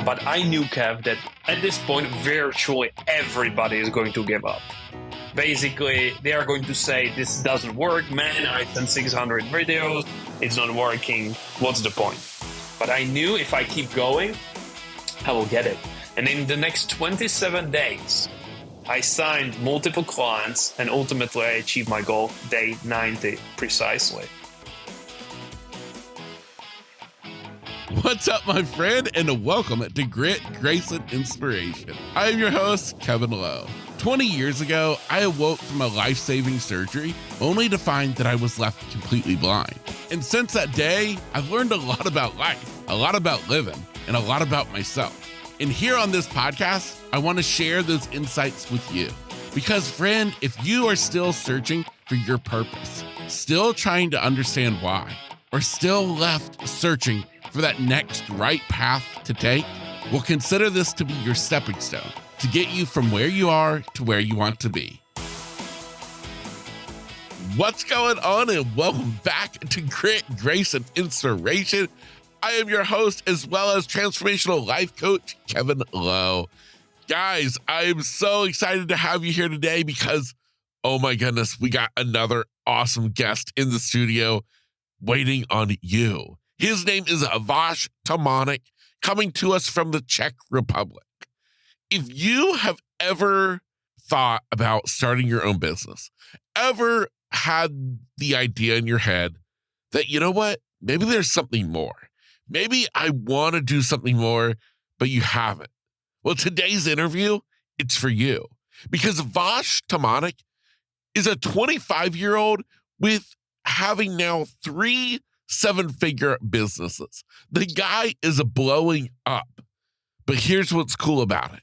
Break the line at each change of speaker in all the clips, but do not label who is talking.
But I knew, Kev, that at this point, virtually everybody is going to give up. Basically, they are going to say, this doesn't work, man, I've done 600 videos, it's not working, what's the point? But I knew if I keep going, I will get it. And in the next 27 days, I signed multiple clients, and ultimately I achieved my goal, day 90 precisely.
What's up, my friend, and welcome to Grit, Grace, and Inspiration. I am your host, Kevin Lowe. 20 years ago, I awoke from a life-saving surgery only to find that I was left completely blind. And since that day, I've learned a lot about life, a lot about living, and a lot about myself. And here on this podcast, I want to share those insights with you. Because, friend, if you are still searching for your purpose, still trying to understand why, or still left searching for that next right path to take, well, consider this to be your stepping stone to get you from where you are to where you want to be. What's going on, and welcome back to Grit, Grace, and Inspiration. I am your host, as well as transformational life coach, Kevin Lowe. Guys, I am so excited to have you here today because, oh my goodness, we got another awesome guest in the studio waiting on you. His name is Vash Tomanec, coming to us from the Czech Republic. If you have ever thought about starting your own business, ever had the idea in your head that, you know what, maybe there's something more. Maybe I want to do something more, but you haven't. Well, today's interview, it's for you. Because Vash Tomanec is a 25-year-old with having now 3 7-figure businesses. The guy is blowing up. But here's what's cool about it.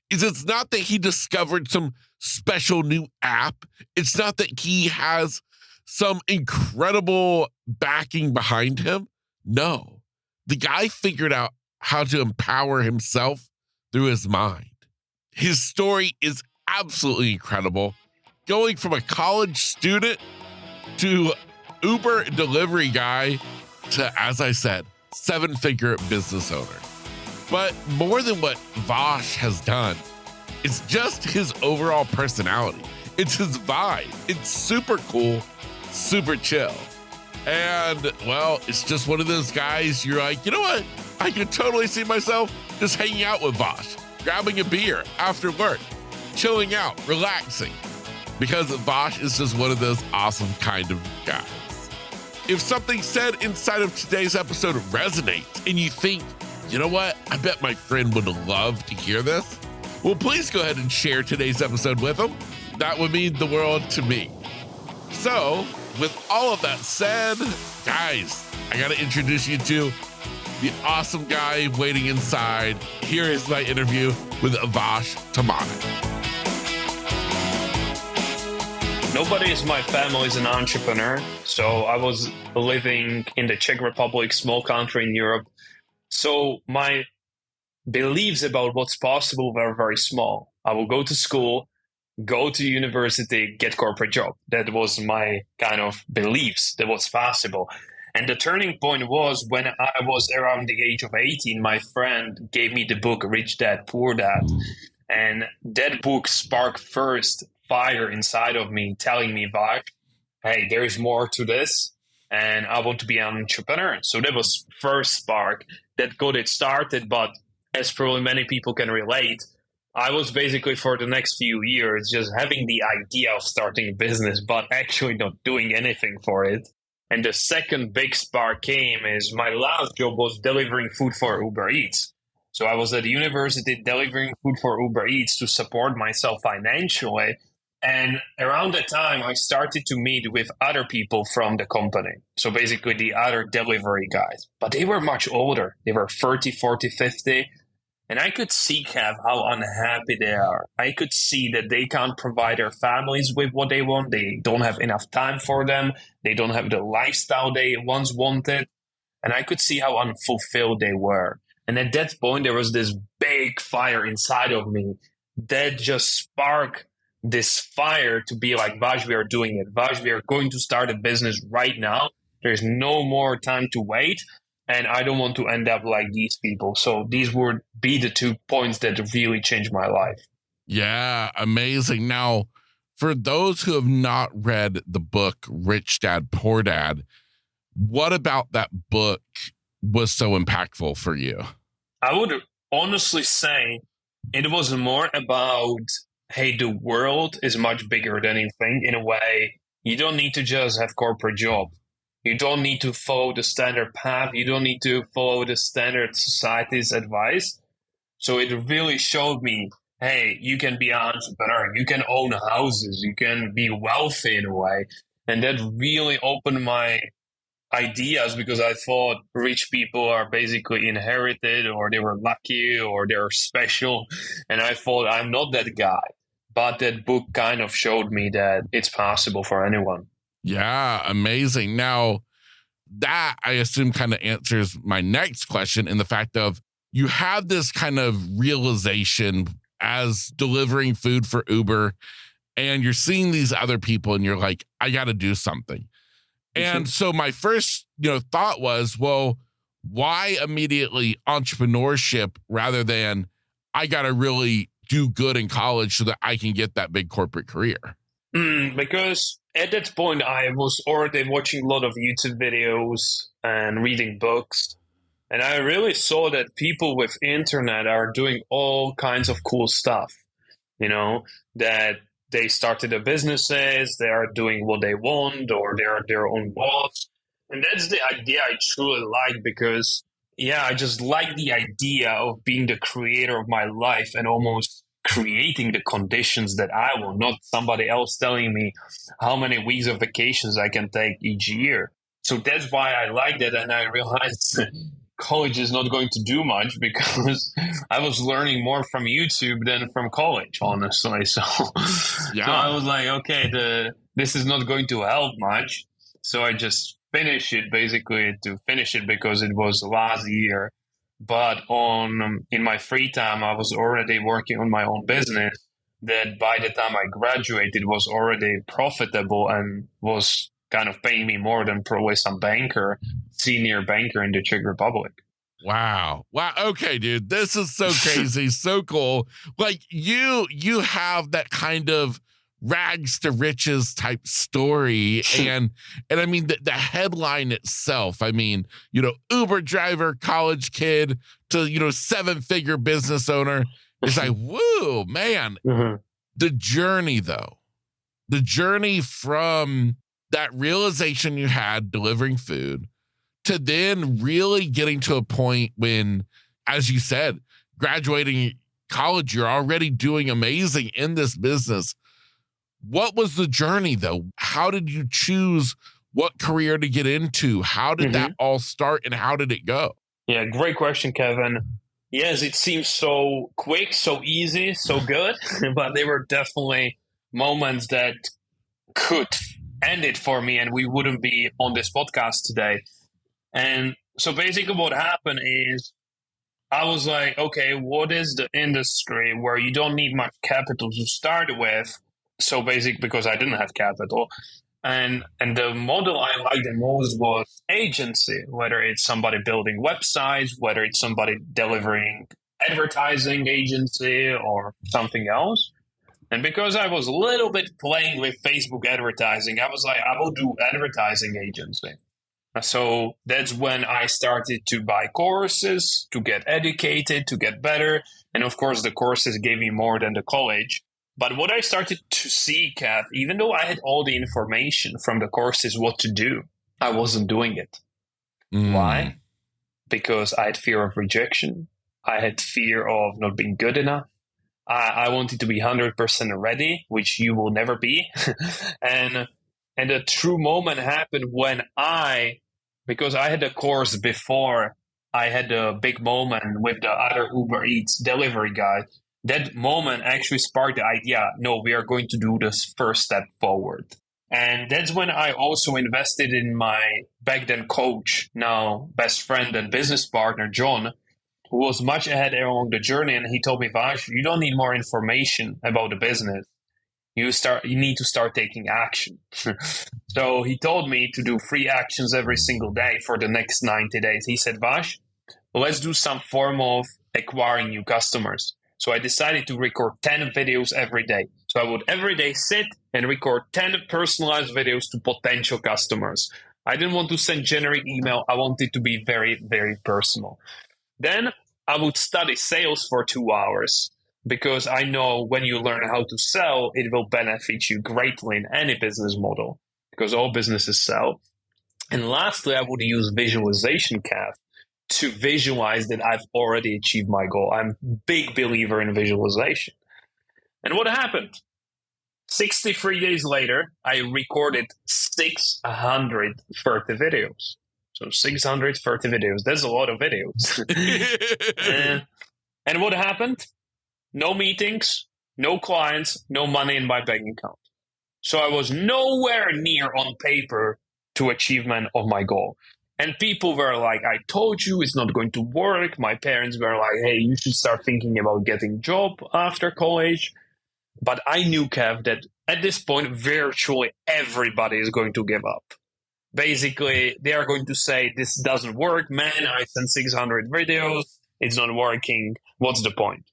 It's not that he discovered some special new app. It's not that he has some incredible backing behind him. No, the guy figured out how to empower himself through his mind. His story is absolutely incredible. Going from a college student to Uber delivery guy to, as I said, 7-figure business owner. But more than what Vash has done, it's just his overall personality. It's his vibe. It's super cool, super chill. And, well, it's just one of those guys you're like, you know what? I can totally see myself just hanging out with Vash, grabbing a beer after work, chilling out, relaxing. Because Vash is just one of those awesome kind of guys. If something said inside of today's episode resonates and you think, you know what, I bet my friend would love to hear this, well, please go ahead and share today's episode with them. That would mean the world to me. So, with all of that said, guys, I got to introduce you to the awesome guy waiting inside. Here is my interview with Vash Tomanec.
Nobody in my family is an entrepreneur, so I was living in the Czech Republic, small country in Europe. So my beliefs about what's possible were very small. I will go to school, go to university, get corporate job. That was my kind of beliefs that was possible. And the turning point was when I was around the age of 18, my friend gave me the book Rich Dad, Poor Dad. And that book sparked first fire inside of me, telling me, Vash, hey, there is more to this, and I want to be an entrepreneur. So that was first spark that got it started. But as probably many people can relate, I was basically for the next few years just having the idea of starting a business, but actually not doing anything for it. And the second big spark came is my last job was delivering food for Uber Eats. So I was at university delivering food for Uber Eats to support myself financially. And around that time, I started to meet with other people from the company. So basically the other delivery guys. But they were much older. They were 30, 40, 50. And I could see, Kev, how unhappy they are. I could see that they can't provide their families with what they want. They don't have enough time for them. They don't have the lifestyle they once wanted. And I could see how unfulfilled they were. And at that point, there was this big fire inside of me that just sparked this fire to be like, Vash, we are doing it. Vash, we are going to start a business right now. There's no more time to wait. and I don't want to end up like these people. So these would be the 2 points that really changed my life.
Yeah, amazing. Now, for those who have not read the book Rich Dad, Poor Dad, what about that book was so impactful for you?
I would honestly say it was more about, hey, the world is much bigger than you think. In a way, you don't need to just have corporate job. You don't need to follow the standard path. You don't need to follow the standard society's advice. So it really showed me, hey, you can be an entrepreneur. You can own houses. You can be wealthy in a way. And that really opened my ideas, because I thought rich people are basically inherited, or they were lucky, or they're special. And I thought I'm not that guy. But that book kind of showed me that it's possible for anyone.
Yeah, amazing. Now, that I assume kind of answers my next question in the fact of you have this kind of realization as delivering food for Uber, and you're seeing these other people and you're like, I got to do something. And so my first, thought was, well, why immediately entrepreneurship rather than I got to really do good in college so that I can get that big corporate career?
Because at that point, I was already watching a lot of YouTube videos and reading books. And I really saw that people with internet are doing all kinds of cool stuff, that they started their businesses, they are doing what they want, or they're their own boss. And that's the idea I truly like, because, I just like the idea of being the creator of my life and almost creating the conditions that I want, not somebody else telling me how many weeks of vacations I can take each year. So that's why I like that. And I realized college is not going to do much, because I was learning more from YouTube than from college, honestly. So,
Yeah.
So I was like, okay, this is not going to help much. So I just finished it because it was last year. But in my free time, I was already working on my own business that by the time I graduated was already profitable and was kind of paying me more than probably some senior banker in the Czech Republic.
Wow. Okay, dude, this is so crazy. So cool. Like you have that kind of rags to riches type story. And I mean, the headline itself, I mean, Uber driver, college kid to, 7-figure business owner. It's like, woo, man.
Mm-hmm.
The journey from that realization you had delivering food to then really getting to a point when, as you said, graduating college, you're already doing amazing in this business. What was the journey, though? How did you choose what career to get into? How did that all start, and how did it go?
Yeah, great question, Kevin. Yes, it seems so quick, so easy, so good, but there were definitely moments that could end it for me, and we wouldn't be on this podcast today. And so basically what happened is I was like, okay, what is the industry where you don't need much capital to start with? So basically, because I didn't have capital. And the model I liked the most was agency, whether it's somebody building websites, whether it's somebody delivering advertising agency or something else. And because I was a little bit playing with Facebook advertising, I was like, I will do advertising agency. So that's when I started to buy courses, to get educated, to get better. And of course, the courses gave me more than the college. But what I started to see, Kev, even though I had all the information from the courses what to do, I wasn't doing it. Why? Because I had fear of rejection. I had fear of not being good enough. I wanted to be 100% ready, which you will never be. And the true moment happened when because I had a course before I had a big moment with the other Uber Eats delivery guy. That moment actually sparked the idea, no, we are going to do this first step forward. And that's when I also invested in my back then coach, now best friend and business partner, John, who was much ahead along the journey. And he told me, Vash, you don't need more information about the business. You need to start taking action. So he told me to do 3 actions every single day for the next 90 days. He said, Vash, let's do some form of acquiring new customers. So I decided to record 10 videos every day. So I would every day sit and record 10 personalized videos to potential customers. I didn't want to send generic email. I wanted to be very, very personal. Then I would study sales for 2 hours, because I know when you learn how to sell, it will benefit you greatly in any business model, because all businesses sell. And lastly, I would use visualization, Kev, to visualize that I've already achieved my goal. I'm a big believer in visualization. And what happened? 63 days later, I recorded 630 videos. So 630 videos. That's a lot of videos. And what happened? No meetings, no clients, no money in my bank account. So I was nowhere near on paper to achievement of my goal. And people were like, I told you it's not going to work. My parents were like, hey, you should start thinking about getting a job after college. But I knew, Kev, that at this point, virtually everybody is going to give up. Basically, they are going to say, this doesn't work. Man, I sent 600 videos. It's not working. What's the point?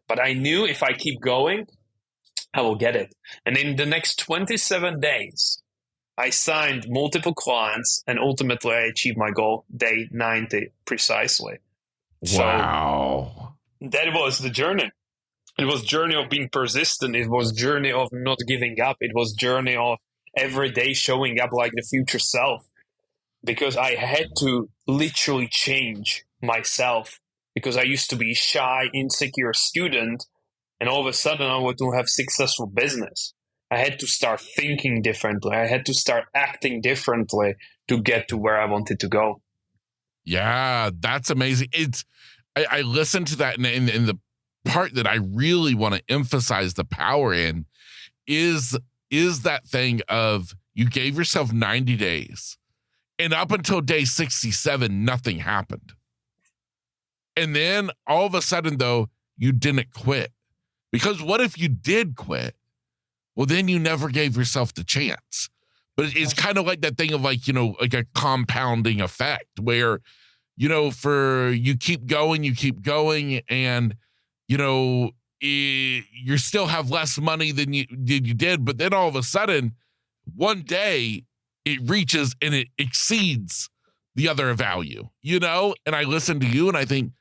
But I knew if I keep going, I will get it. And in the next 27 days, I signed multiple clients, and ultimately I achieved my goal, day 90 precisely.
Wow.
So that was the journey. It was journey of being persistent. It was journey of not giving up. It was journey of every day showing up like the future self, because I had to literally change myself, because I used to be shy, insecure student, and all of a sudden I want to have successful business. I had to start thinking differently. I had to start acting differently to get to where I wanted to go.
Yeah, that's amazing. I listened to that, in the part that I really want to emphasize the power in is that thing of you gave yourself 90 days, and up until day 67, nothing happened. And then all of a sudden, though, you didn't quit. Because what if you did quit? Well, then you never gave yourself the chance. But it's kind of like that thing of like a compounding effect where, you keep going, and, you still have less money than you did. But then all of a sudden, one day it reaches and it exceeds the other value, And I listen to you and I think,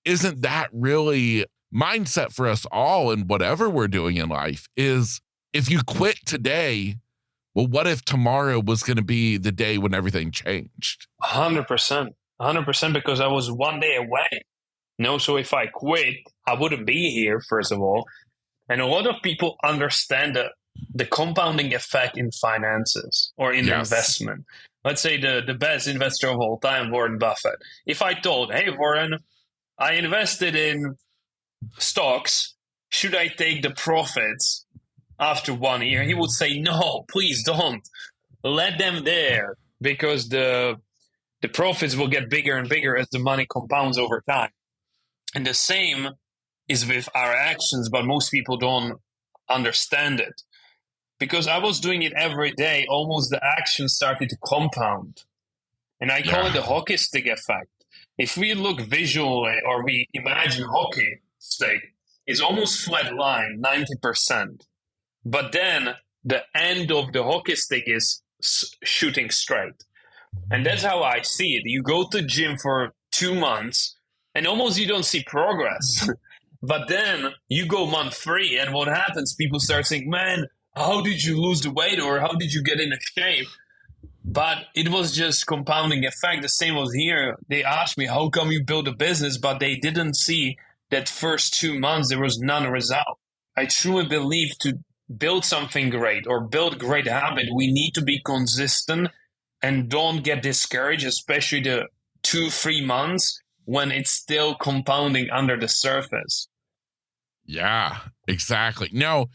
isn't that really mindset for us all in whatever we're doing in life? Is if you quit today, well, what if tomorrow was going to be the day when everything changed?
100%, because I was one day away. So if I quit, I wouldn't be here, first of all. And a lot of people understand the compounding effect in finances or in investment. Let's say the best investor of all time, Warren Buffett. If I told, hey, Warren, I invested in stocks, should I take the profits after 1 year? He would say, no, please don't. Let them there, because the profits will get bigger and bigger as the money compounds over time. And the same is with our actions, but most people don't understand it. Because I was doing it every day, almost the action started to compound. And I call it the hockey stick effect. If we look visually or we imagine hockey stick, it's almost flat line, 90%. But then the end of the hockey stick is shooting straight. And that's how I see it. You go to gym for 2 months and almost you don't see progress. But then you go month 3 and what happens? People start saying, man, how did you lose the weight, or how did you get in a shape? But it was just compounding effect. The same was here. They asked me, how come you build a business? But they didn't see that first 2 months, there was none result. I truly believe to build something great or build great habit, we need to be consistent and don't get discouraged, especially the 2-3 months when it's still compounding under the surface.
Yeah, exactly. Now,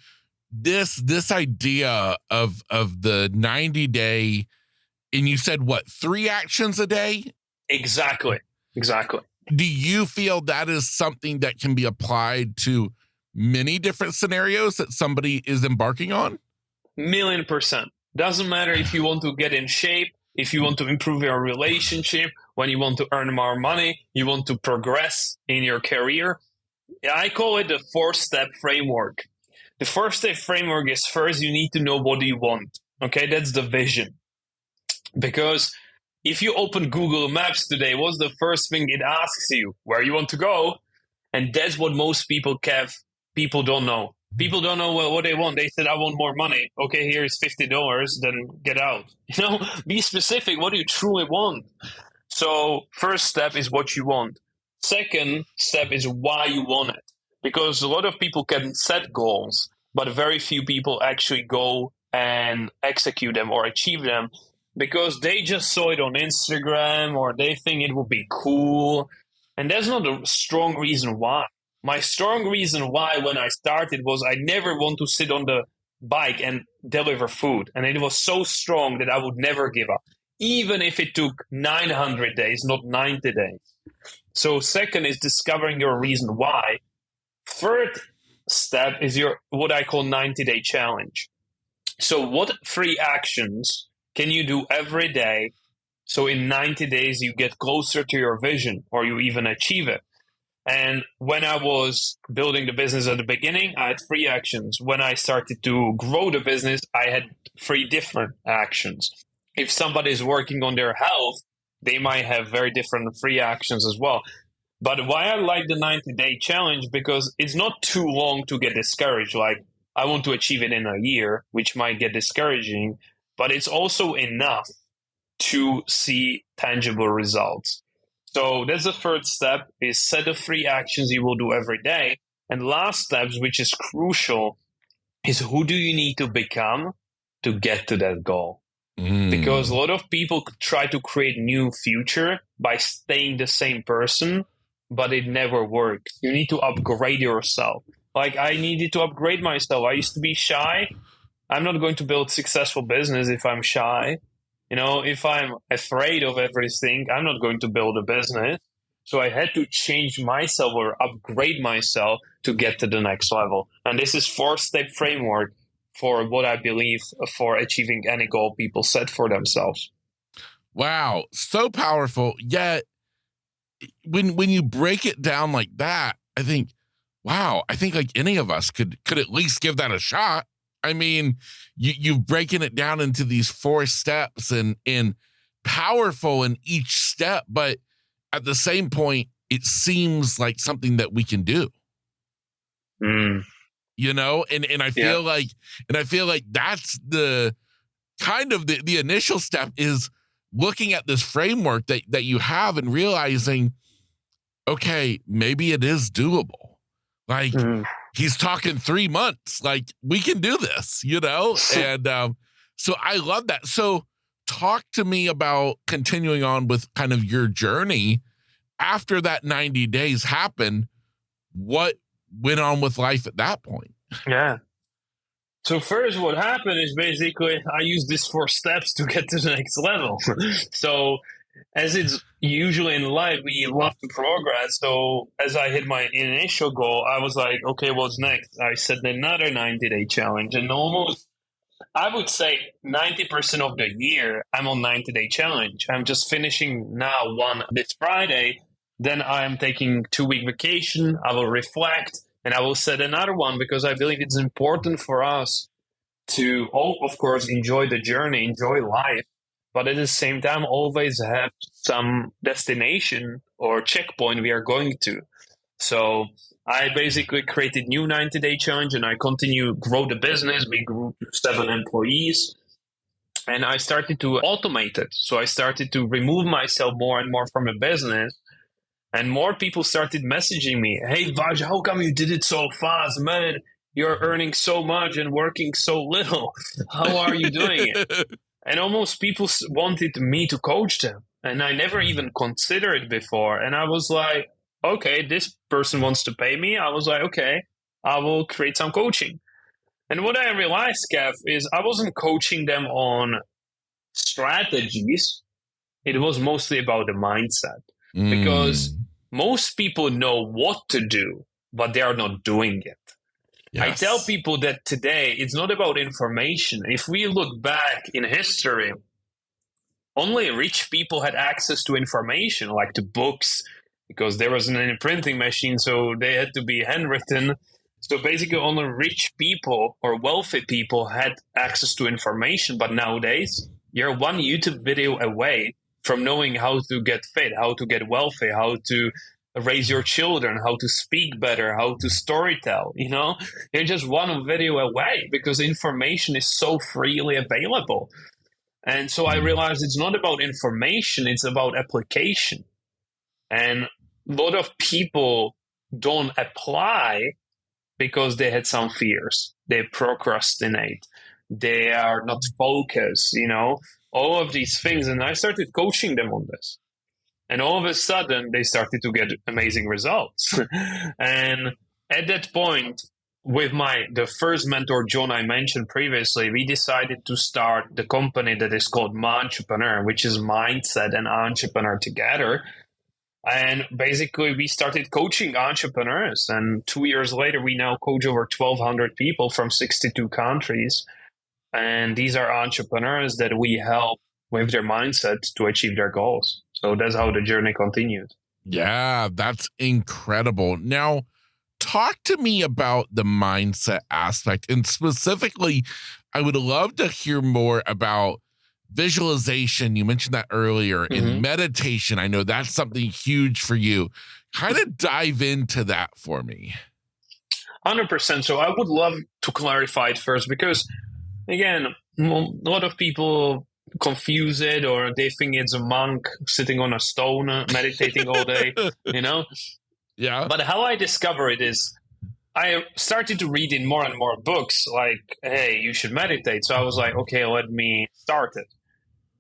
this idea of the 90-day, and you said what, 3 actions a day?
Exactly.
Do you feel that is something that can be applied to many different scenarios that somebody is embarking on?
1,000,000%. Doesn't matter if you want to get in shape, if you want to improve your relationship, when you want to earn more money, you want to progress in your career. I call it the 4-step framework. The 4-step framework is, first you need to know what you want. Okay, that's the vision. Because if you open Google Maps today, what's the first thing it asks you? Where you want to go? And that's what most people don't know. People don't know what they want. They said, I want more money. Okay, here's $50, then get out. Be specific. What do you truly want? So first step is what you want. Second step is why you want it. Because a lot of people can set goals, but very few people actually go and execute them or achieve them because they just saw it on Instagram or they think it would be cool. And that's not a strong reason why. My strong reason why when I started was I never want to sit on the bike and deliver food. And it was so strong that I would never give up, even if it took 900 days, not 90 days. So second is discovering your reason why. Third step is your what I call 90-day challenge. So what 3 actions can you do every day so in 90 days you get closer to your vision or you even achieve it? And when I was building the business at the beginning, I had 3 actions. When I started to grow the business, I had 3 different actions. If somebody is working on their health, they might have very different 3 actions as well. But why I like the 90-day challenge, because it's not too long to get discouraged. Like, I want to achieve it in a year, which might get discouraging, but it's also enough to see tangible results. So that's the third step, is set the 3 actions you will do every day. And last steps, which is crucial, is who do you need to become to get to that goal? Because a lot of people try to create new future by staying the same person, but it never works. You need to upgrade yourself. Like, I needed to upgrade myself. I used to be shy. I'm not going to build successful business if I'm shy. If I'm afraid of everything, I'm not going to build a business. So I had to change myself or upgrade myself to get to the next level. And this is 4-step framework for what I believe for achieving any goal people set for themselves.
Wow. So powerful. Yet when you break it down like that, I think, wow, I think like any of us could at least give that a shot. I mean, you've breaking it down into these 4 steps and powerful in each step, but at the same point, it seems like something that we can do. And I feel like that's the kind of the initial step, is looking at this framework that you have and realizing, okay, maybe it is doable. Like, he's talking 3 months, like, we can do this, and so I love that. So talk to me about continuing on with kind of your journey after that 90 days happened. What went on with life at that point?
Yeah. So first, what happened is basically I used these 4 steps to get to the next level. So as it's usually in life, we love to progress. So as I hit my initial goal, I was like, okay, what's next? I set another 90-day challenge, and almost, I would say 90% of the year, I'm on 90-day challenge. I'm just finishing now one this Friday. Then I'm taking 2-week vacation. I will reflect and I will set another one, because I believe it's important for us to, of course, enjoy the journey, enjoy life, but at the same time, always have some destination or checkpoint we are going to. So I basically created new 90-day challenge, and I continue grow the business. We grew to 7 employees, and I started to automate it. So I started to remove myself more and more from the business, and more people started messaging me, hey, Vash, how come you did it so fast? Man, you're earning so much and working so little. How are you doing it? And almost people wanted me to coach them. And I never even considered it before. And I was like, okay, this person wants to pay me. I was like, okay, I will create some coaching. And what I realized, Kev, is I wasn't coaching them on strategies. It was mostly about the mindset. Because most people know what to do, but they are not doing it. I tell
Yes.
people that today it's not about information. If we look back in history, only rich people had access to information, like to books, because there wasn't any printing machine, so they had to be handwritten. So basically, only rich people or wealthy people had access to information. But nowadays, you're one YouTube video away from knowing how to get fit, how to get wealthy, how to raise your children, how to speak better, how to storytell. You're just one video away because information is so freely available. And so I realized it's not about information, it's about application. And a lot of people don't apply because they had some fears. They procrastinate. They are not focused, all of these things. And I started coaching them on this. And all of a sudden, they started to get amazing results. And at that point, with the first mentor, John, I mentioned previously, we decided to start the company that is called Entrepreneur, which is mindset and entrepreneur together. And basically, we started coaching entrepreneurs. And 2 years later, we now coach over 1,200 people from 62 countries. And these are entrepreneurs that we help with their mindset to achieve their goals. So that's how the journey continued.
Yeah, that's incredible. Now, talk to me about the mindset aspect. And specifically, I would love to hear more about visualization. You mentioned that earlier. In meditation, I know that's something huge for you. Kind of dive into that for me.
100%. So I would love to clarify it first because, again, a lot of people confuse it or they think it's a monk sitting on a stone meditating all day,
Yeah.
But how I discover it is I started to read in more and more books like, hey, you should meditate. So I was like, okay, let me start it.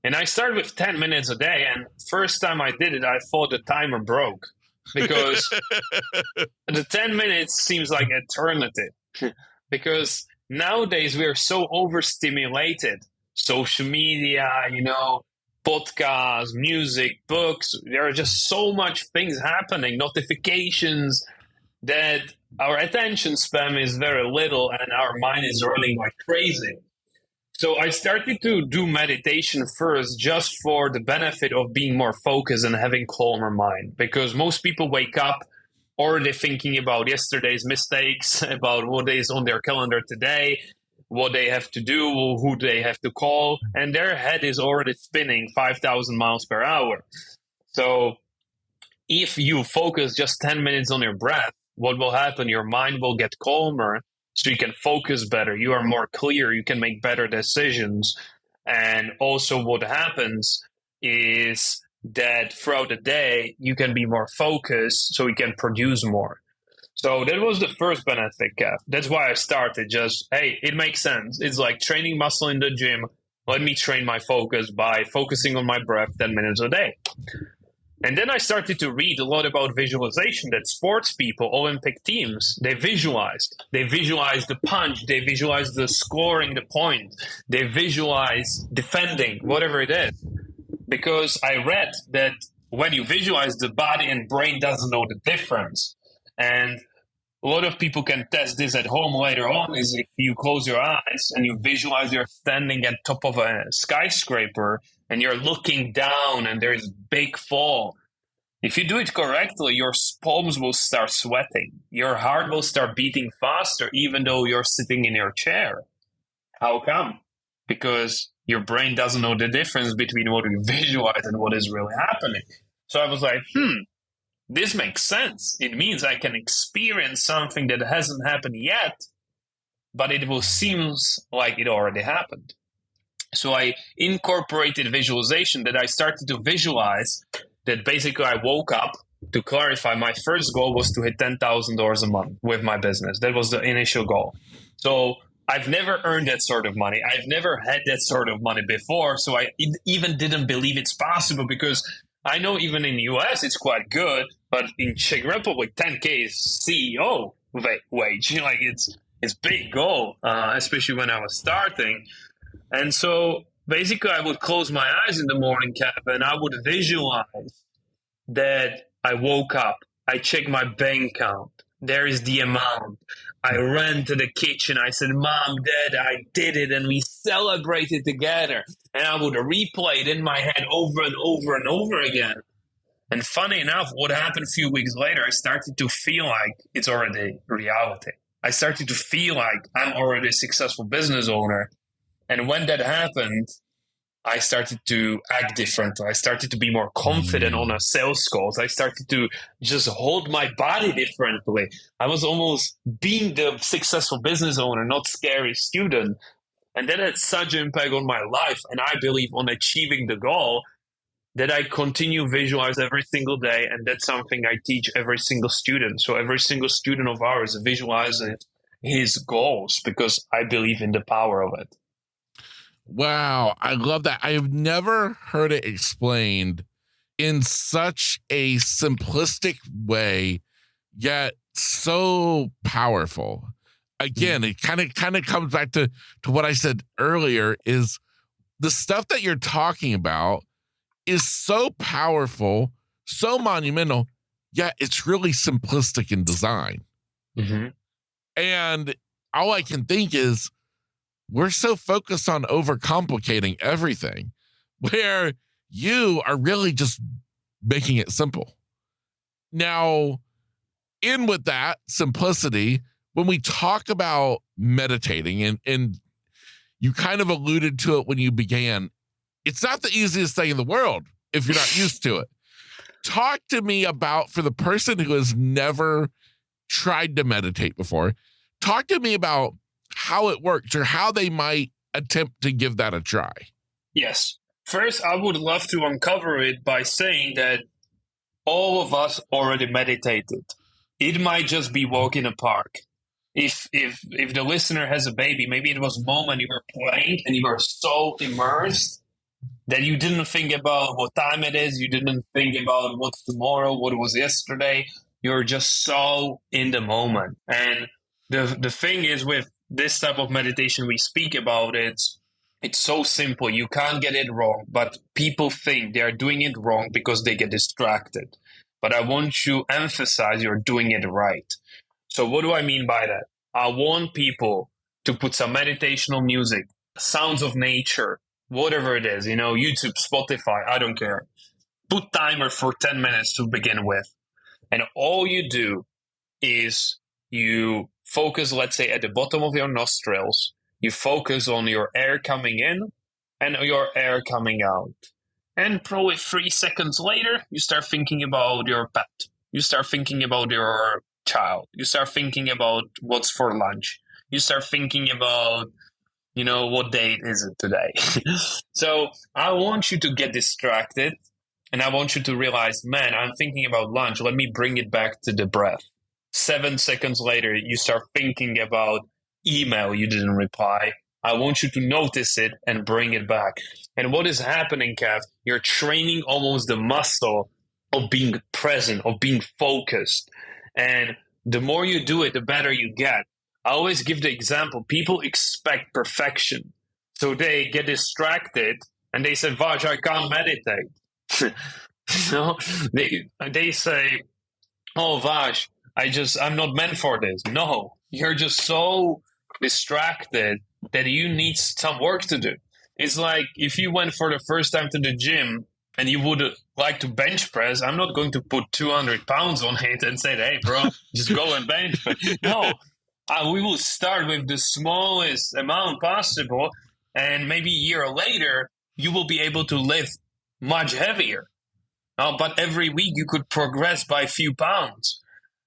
And I started with 10 minutes a day. And first time I did it, I thought the timer broke because the 10 minutes seems like eternity. Because nowadays we are so overstimulated. Social media, podcasts, music, books. There are just so much things happening, notifications, that our attention span is very little and our mind is running like crazy. So I started to do meditation first just for the benefit of being more focused and having calmer mind. Because most people wake up already thinking about yesterday's mistakes, about what is on their calendar today, what they have to do, who they have to call, and their head is already spinning 5,000 miles per hour. So if you focus just 10 minutes on your breath, what will happen? Your mind will get calmer, so you can focus better. You are more clear. You can make better decisions. And also what happens is that throughout the day, you can be more focused, so you can produce more. So that was the first benefit, Kev. That's why I started. Just, hey, it makes sense. It's like training muscle in the gym. Let me train my focus by focusing on my breath 10 minutes a day. And then I started to read a lot about visualization, that sports people, Olympic teams, they visualized. They visualized the punch. They visualized the scoring the point. They visualize defending, whatever it is. Because I read that when you visualize, the body and brain doesn't know the difference. And a lot of people can test this at home later on, is if you close your eyes and you visualize you're standing at top of a skyscraper and you're looking down and there's big fall. If you do it correctly, your palms will start sweating. Your heart will start beating faster, even though you're sitting in your chair. How come? Because your brain doesn't know the difference between what we visualize and what is really happening. So I was like, this makes sense. It means I can experience something that hasn't happened yet, but it will seem like it already happened. So I incorporated visualization, that I started to visualize that basically I woke up. To clarify, my first goal was to hit $10,000 a month with my business. That was the initial goal. So I've never earned that sort of money. I've never had that sort of money before. So I even didn't believe it's possible, because I know even in the US it's quite good, but in Czech Republic, 10K is CEO wage. Like it's big goal, especially when I was starting. And so basically I would close my eyes in the morning, Cap, and I would visualize that I woke up, I checked my bank account, there is the amount. I ran to the kitchen. I said, Mom, Dad, I did it. And we celebrated together. And I would replay it in my head over and over and over again. And funny enough, what happened a few weeks later, I started to feel like it's already reality. I started to feel like I'm already a successful business owner. And when that happened, I started to act differently. I started to be more confident on our sales calls. I started to just hold my body differently. I was almost being the successful business owner, not scary student. And that had such impact on my life. And I believe on achieving the goal that I continue visualize every single day. And that's something I teach every single student. So every single student of ours visualizes his goals because I believe in the power of it.
Wow, I love that. I have never heard it explained in such a simplistic way, yet so powerful. Again, it kind of comes back to what I said earlier, is the stuff that you're talking about is so powerful, so monumental, yet it's really simplistic in design.
Mm-hmm.
And all I can think is, we're so focused on overcomplicating everything, where you are really just making it simple. Now, in with that simplicity, when we talk about meditating, and you kind of alluded to it when you began, it's not the easiest thing in the world if you're not used to it. Talk to me about, for the person who has never tried to meditate before, talk to me about how it works or how they might attempt to give that a try.
Yes. First, I would love to uncover it by saying that all of us already meditated. It might just be walk in a park. If the listener has a baby, maybe it was a moment you were playing and you were so immersed that you didn't think about what time it is. You didn't think about what's tomorrow, what was yesterday. You're just so in the moment. And the thing is, with this type of meditation we speak about, it's so simple. You can't get it wrong, but people think they are doing it wrong because they get distracted. But I want to emphasize you're doing it right. So what do I mean by that? I want people to put some meditational music, sounds of nature, whatever it is, YouTube, Spotify, I don't care. Put timer for 10 minutes to begin with. And all you do is you focus, let's say, at the bottom of your nostrils. You focus on your air coming in and your air coming out. And probably 3 seconds later, you start thinking about your pet. You start thinking about your child. You start thinking about what's for lunch. You start thinking about, what date is it today? So I want you to get distracted. And I want you to realize, man, I'm thinking about lunch. Let me bring it back to the breath. 7 seconds later, you start thinking about email you didn't reply. I want you to notice it and bring it back. And what is happening, Kev? You're training almost the muscle of being present, of being focused. And the more you do it, the better you get. I always give the example. People expect perfection. So they get distracted and they say, Vash, I can't meditate. They say, oh, Vash, I'm not meant for this. No, you're just so distracted that you need some work to do. It's like if you went for the first time to the gym and you would like to bench press, I'm not going to put 200 pounds on it and say, hey, bro, just go and bench press. No, we will start with the smallest amount possible. And maybe a year later, you will be able to lift much heavier. But every week you could progress by a few pounds.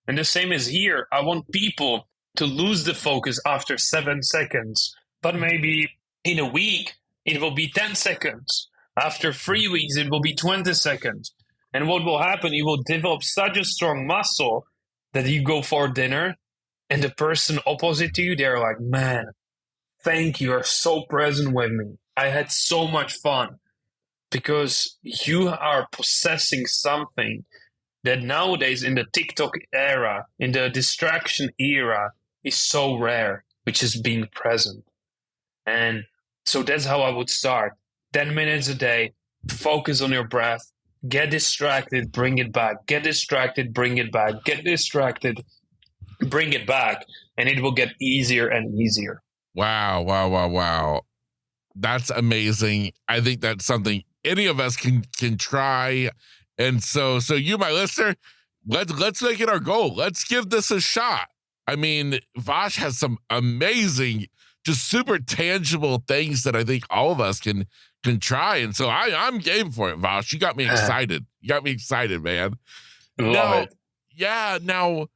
And the same is here. I want people to lose the focus after 7 seconds. But maybe in a week, it will be 10 seconds. After 3 weeks, it will be 20 seconds. And what will happen? You will develop such a strong muscle that you go for dinner and the person opposite to you, they're like, man, thank you. You're so present with me. I had so much fun. Because you are possessing something that nowadays in the TikTok era, in the distraction era, is so rare, which is being present. And so that's how I would start. 10 minutes a day, focus on your breath, get distracted, bring it back, get distracted, bring it back, get distracted, bring it back, and it will get easier and easier.
Wow. That's amazing. I think that's something any of us can try. And so you, my listener, let's make it our goal. Let's give this a shot. I mean, Vash has some amazing, just super tangible things that I think all of us can try. And so I'm game for it, Vash. You got me excited. You got me excited, man.
Love it.
Yeah, now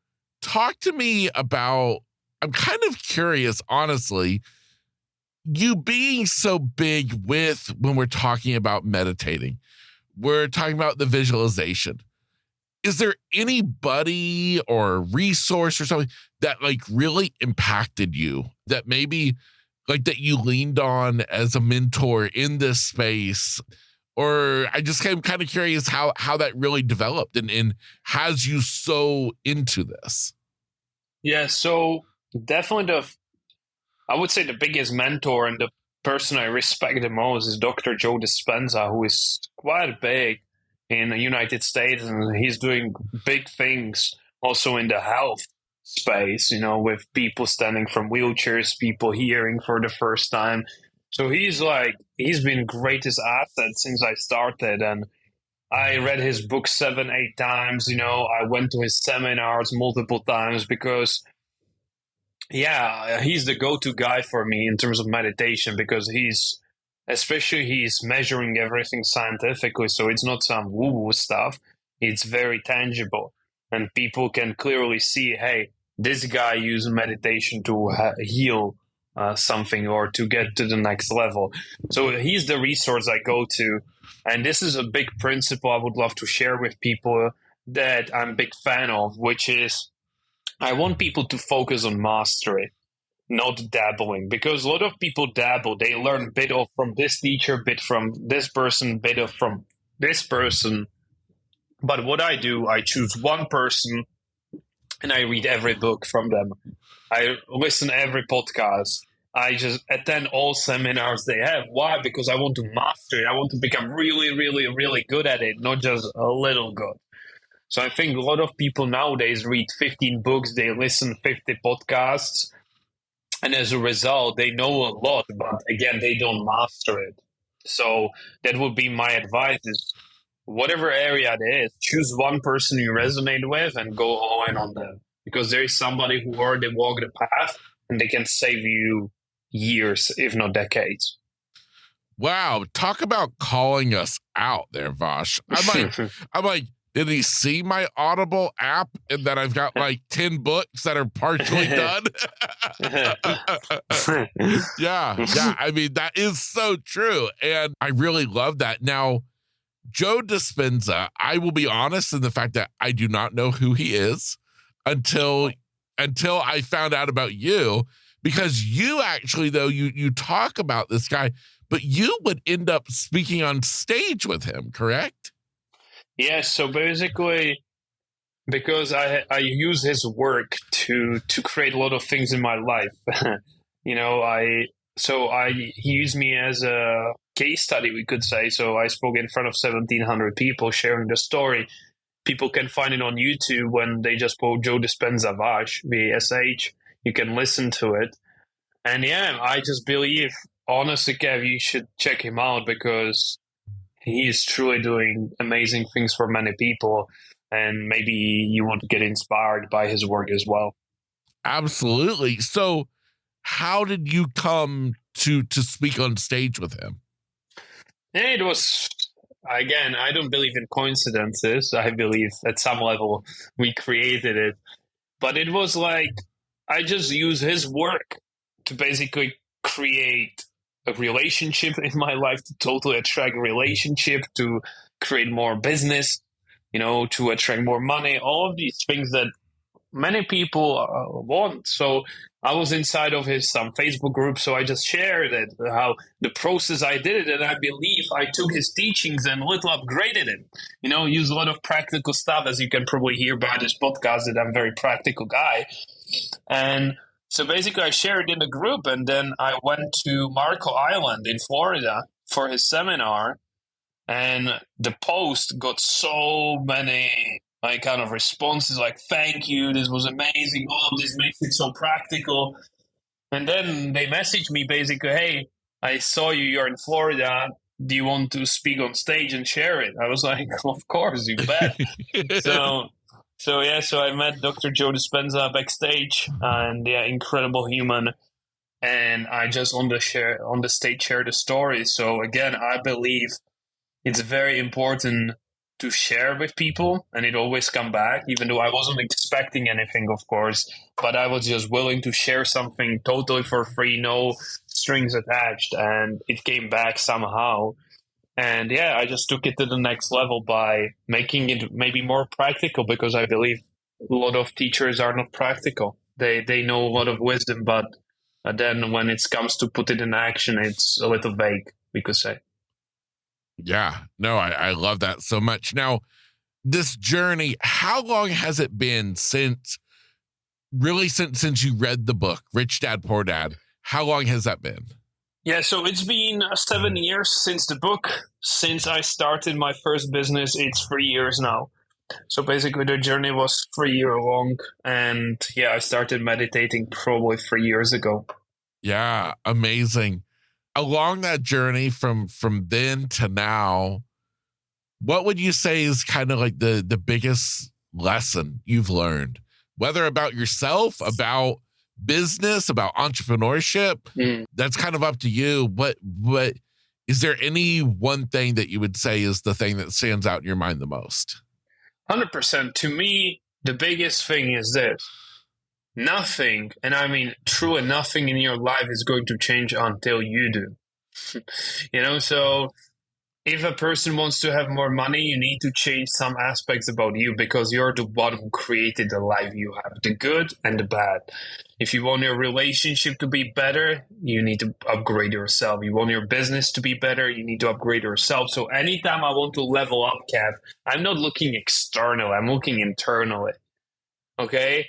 talk to me about, I'm kind of curious, honestly, you being so big with when we're talking about meditating, we're talking about the visualization. Is there anybody or resource or something that like really impacted you that maybe like that you leaned on as a mentor in this space? Or I just am kind of curious how that really developed and has you so into this.
Yeah, so definitely I would say the biggest mentor and the person I respect the most is Dr. Joe Dispenza, who is quite big in the United States, and he's doing big things also in the health space, with people standing from wheelchairs, people hearing for the first time. So he's been greatest asset since I started, and I read his book 7, 8 times. I went to his seminars multiple times because yeah, he's the go-to guy for me in terms of meditation because he's measuring everything scientifically, so it's not some woo-woo stuff. It's very tangible, and people can clearly see, hey, this guy used meditation to heal something or to get to the next level. So he's the resource I go to, and this is a big principle I would love to share with people that I'm a big fan of, which is I want people to focus on mastery, not dabbling, because a lot of people dabble. They learn bit of from this teacher, bit from this person, bit of from this person. But what I do, I choose one person and I read every book from them. I listen to every podcast. I just attend all seminars they have. Why? Because I want to master it. I want to become really, really, really good at it, not just a little good. So I think a lot of people nowadays read 15 books, they listen 50 podcasts, and as a result, they know a lot, but again, they don't master it. So that would be my advice is whatever area it is, choose one person you resonate with and go all in on them. Because there is somebody who already walked the path and they can save you years, if not decades.
Wow, talk about calling us out there, Vash. I'm like, did he see my Audible app and that I've got like 10 books that are partially done? Yeah. I mean, that is so true. And I really love that. Now, Joe Dispenza, I will be honest in the fact that I do not know who he is until I found out about you, because you actually, though, you talk about this guy, but you would end up speaking on stage with him, correct?
Yes. So basically, because I use his work to create a lot of things in my life. He used me as a case study, we could say. So I spoke in front of 1,700 people sharing the story. People can find it on YouTube when they just quote Joe Dispenza Vash, VSH. You can listen to it. And yeah, I just believe, honestly, Kev, you should check him out because he is truly doing amazing things for many people. And maybe you want to get inspired by his work as well.
Absolutely. So how did you come to speak on stage with him?
It was, again, I don't believe in coincidences. I believe at some level we created it. But it was like, I just use his work to basically create a relationship in my life, to totally attract a relationship, to create more business, to attract more money, all of these things that many people want. So I was inside of his some Facebook group, so I just shared it, how the process I did it, and I believe I took his teachings and a little upgraded it. Use a lot of practical stuff, as you can probably hear by this podcast that I'm a very practical guy. And so basically I shared it in the group, and then I went to Marco Island in Florida for his seminar, and the post got so many my kind of response is like, thank you, this was amazing. Oh, this makes it so practical. And then they message me basically, hey, I saw you're in Florida. Do you want to speak on stage and share it? I was like, of course, you bet. So, so I met Dr. Joe Dispenza backstage, and yeah, incredible human. And I just on the stage share the story. So again, I believe it's very important to share with people, and it always come back, even though I wasn't expecting anything, of course, but I was just willing to share something totally for free, no strings attached, and it came back somehow. And yeah, I just took it to the next level by making it maybe more practical, because I believe a lot of teachers are not practical. They know a lot of wisdom, but then when it comes to put it in action, it's a little vague, we could say.
Yeah, no, I love that so much. Now, this journey, how long has it been since you read the book, Rich Dad, Poor Dad? How long has that been?
Yeah, so it's been 7 years since the book. Since I started my first business, it's 3 years now. So basically, the journey was 3 year long. And yeah, I started meditating probably 3 years ago.
Yeah, amazing. Along that journey from then to now, what would you say is kind of like the biggest lesson you've learned, whether about yourself, about business, about entrepreneurship? That's kind of up to you. What is there any one thing that you would say is the thing that stands out in your mind the most?
100%. To me, the biggest thing is this: nothing, and I mean true, and nothing in your life is going to change until you do. So if a person wants to have more money, you need to change some aspects about you, because you're the one who created the life you have, the good and the bad. If you want your relationship to be better, you need to upgrade yourself. You want your business to be better, you need to upgrade yourself. So anytime I want to level up, Kev, I'm not looking external, I'm looking internally. Okay?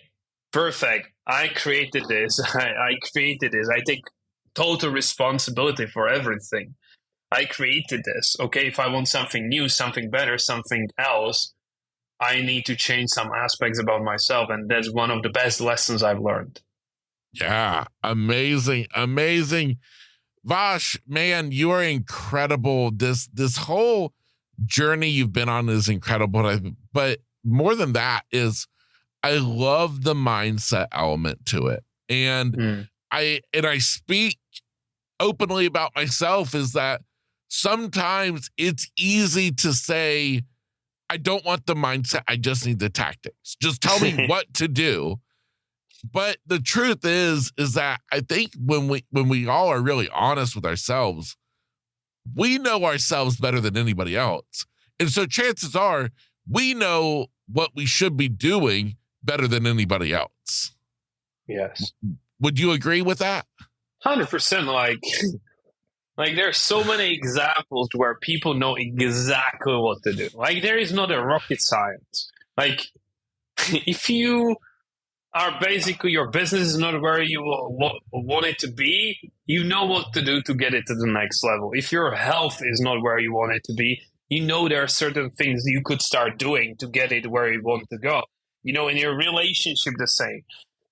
Perfect. I created this. I created this. I take total responsibility for everything. I created this. Okay, if I want something new, something better, something else, I need to change some aspects about myself. And that's one of the best lessons I've learned.
Yeah, amazing, amazing. Vash, man, you are incredible. This whole journey you've been on is incredible. But more than that is I love the mindset element to it. And I speak openly about myself, is that sometimes it's easy to say, I don't want the mindset, I just need the tactics. Just tell me what to do. But the truth is that I think when we all are really honest with ourselves, we know ourselves better than anybody else. And so chances are we know what we should be doing better than anybody else.
Yes.
Would you agree with that?
100%. Like there's so many examples where people know exactly what to do. Like there is not a rocket science. Like if you are basically, your business is not where you want it to be, you know what to do to get it to the next level. If your health is not where you want it to be, you know there are certain things you could start doing to get it where you want to go. In your relationship, the same.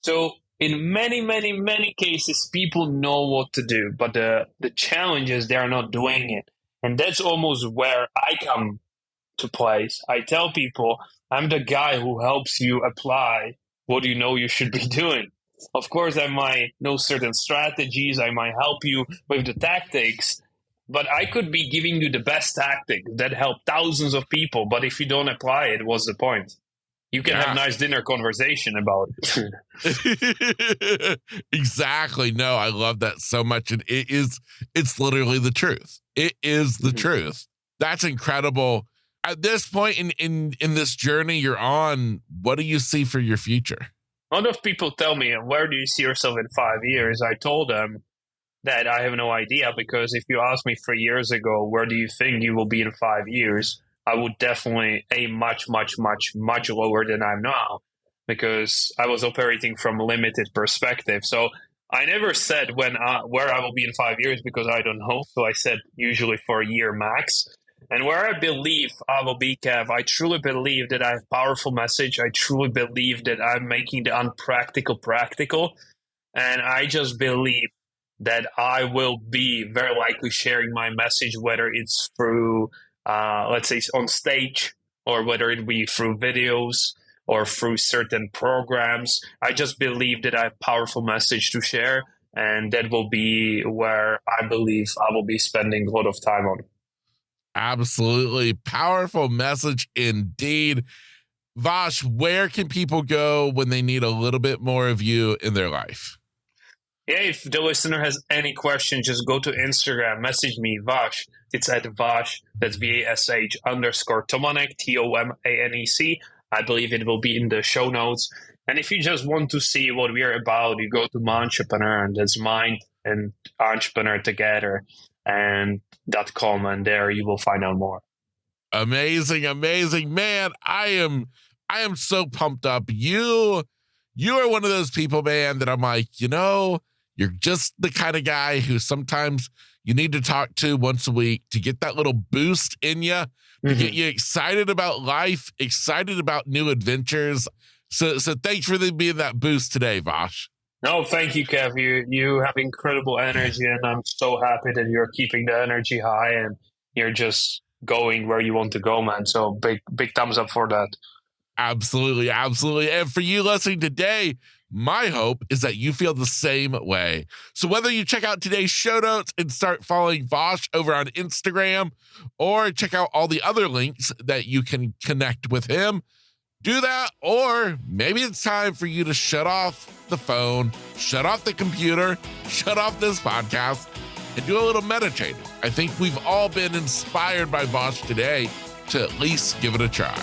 So in many, many, many cases, people know what to do, but the challenge is they're not doing it. And that's almost where I come to place. I tell people, I'm the guy who helps you apply what you know you should be doing. Of course, I might know certain strategies, I might help you with the tactics, but I could be giving you the best tactic that help thousands of people, but if you don't apply it, what's the point? You can have nice dinner conversation about
it. Exactly. No, I love that so much. And it's literally the truth. It is the truth. That's incredible. At this point in this journey you're on, what do you see for your future?
A lot of people tell me, where do you see yourself in 5 years? I told them that I have no idea, because if you asked me 3 years ago, where do you think you will be in 5 years? I would definitely aim much, much, much, much lower than I'm now, because I was operating from a limited perspective. So I never said where I will be in 5 years, because I don't know. So I said usually for a year max. And where I believe I will be, Kev, I truly believe that I have powerful message. I truly believe that I'm making the unpractical practical. And I just believe that I will be very likely sharing my message, whether it's through, let's say, on stage, or whether it be through videos or through certain programs. I just believe that I have powerful message to share, and that will be where I believe I will be spending a lot of time on.
Absolutely powerful message indeed. Vash, where can people go when they need a little bit more of you in their life?
Yeah, if the listener has any question, just go to Instagram, message me, Vash. It's at Vash, that's VASH _ Tomanec, TOMANEC. I believe it will be in the show notes. And if you just want to see what we are about, you go to My Entrepreneur, and that's Mind and Entrepreneur together, and .com, and there you will find out more.
Amazing, amazing, man. I am so pumped up. You are one of those people, man, that I'm like, you're just the kind of guy who sometimes you need to talk to once a week to get that little boost in you, to get you excited about life, excited about new adventures. So thanks for being that boost today, Vash.
No, thank you, Kev. You have incredible energy, and I'm so happy that you're keeping the energy high and you're just going where you want to go, man. So big thumbs up for that.
Absolutely, absolutely. And for you listening today, my hope is that you feel the same way. So whether you check out today's show notes and start following Vash over on Instagram, or check out all the other links that you can connect with him, do that. Or maybe it's time for you to shut off the phone, shut off the computer, shut off this podcast, and do a little meditating. I think we've all been inspired by Vash today to at least give it a try.